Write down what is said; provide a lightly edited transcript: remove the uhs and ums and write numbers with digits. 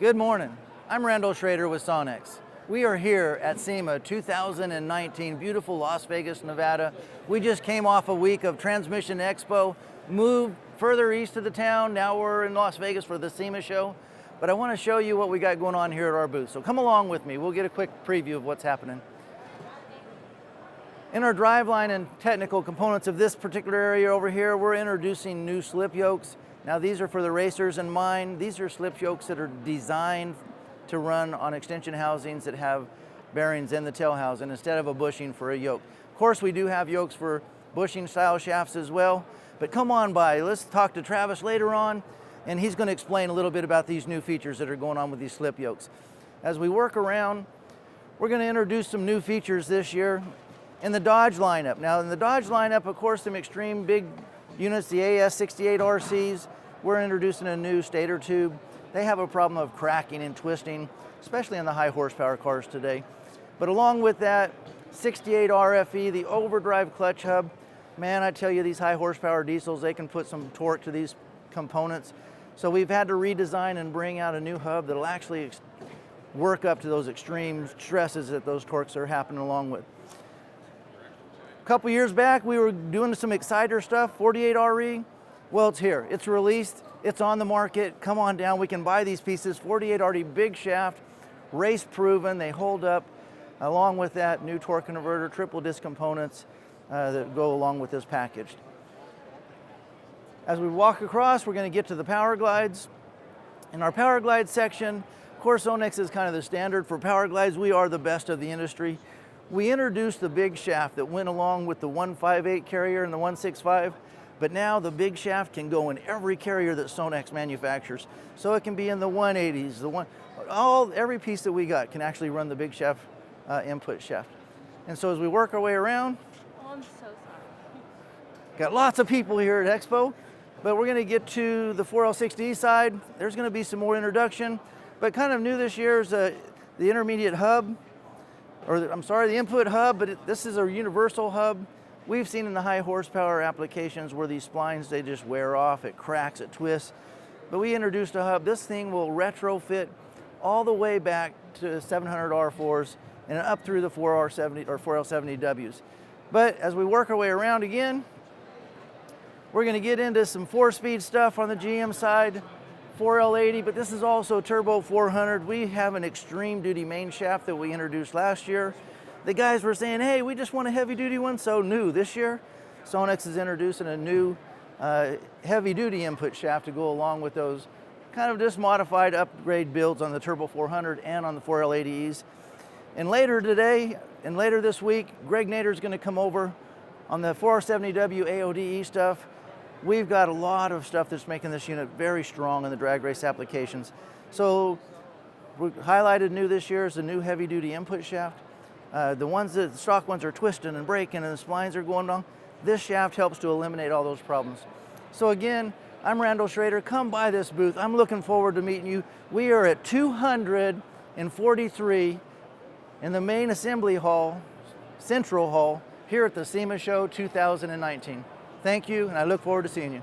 Good morning. I'm Randall Schroeder with Sonnax. We are here at SEMA 2019, beautiful Las Vegas, Nevada. We just came off a week of Transmission Expo, moved further east of the town. Now we're in Las Vegas for the SEMA show. But I want to show you what we got going on here at our booth. So come along with me. We'll get a quick preview of what's happening. In our driveline and technical components of this particular area over here, we're introducing new slip yokes. Now these are for the racers in mind. These are slip yokes that are designed to run on extension housings that have bearings in the tail housing instead of a bushing for a yoke. Of course, we do have yokes for bushing style shafts as well, but come on by. Let's talk to Travis later on, and he's going to explain a little bit about these new features that are going on with these slip yokes. As we work around, we're going to introduce some new features this year in the Dodge lineup. Now in the Dodge lineup, of course, some extreme big units, the AS68RCs, we're introducing a new stator tube. They have a problem of cracking and twisting, especially in the high horsepower cars today. But along with that, 68 RFE, the overdrive clutch hub, man, I tell you, these high horsepower diesels, they can put some torque to these components. So we've had to redesign and bring out a new hub that'll actually work up to those extreme stresses that those torques are happening along with. A couple years back, we were doing some Exciter stuff, 48RE. Well, it's here, it's released, it's on the market. Come on down, we can buy these pieces. 48RE big shaft, race proven, they hold up. Along with that, new torque converter, triple disc components that go along with this package. As we walk across, we're going to get to the Power Glides. In our Power Glide section, of course, Sonnax is kind of the standard for Power Glides. We are the best of the industry. We introduced the big shaft that went along with the 158 carrier and the 165, but now the big shaft can go in every carrier that Sonnax manufactures. So it can be in the 180s, every piece that we got can actually run the big shaft input shaft. And so as we work our way around, I'm so sorry. Got lots of people here at Expo, but we're gonna get to the 4L60E side. There's gonna be some more introduction, but kind of new this year is the intermediate hub, the input hub, but this is a universal hub. We've seen in the high horsepower applications where these splines, they just wear off, it cracks, it twists. But we introduced a hub. This thing will retrofit all the way back to 700 R4s and up through the 4R70 or 4L70Ws. But as we work our way around again, we're gonna get into some 4-speed stuff on the GM side, 4L80, but this is also Turbo 400. We have an extreme duty main shaft that we introduced last year. The guys were saying, hey, we just want a heavy duty one, so new this year, Sonnax is introducing a new heavy duty input shaft to go along with those kind of just modified upgrade builds on the Turbo 400 and on the 4L80Es. And later today, and later this week, Greg Nader's gonna come over on the 4R70W AODE stuff. We've got a lot of stuff that's making this unit very strong in the drag race applications. So we highlighted new this year is the new heavy duty input shaft. The stock ones are twisting and breaking and the splines are going wrong. This shaft helps to eliminate all those problems. So again, I'm Randall Schroeder. Come by this booth. I'm looking forward to meeting you. We are at 243 in the main assembly hall, Central Hall, here at the SEMA Show 2019. Thank you, and I look forward to seeing you.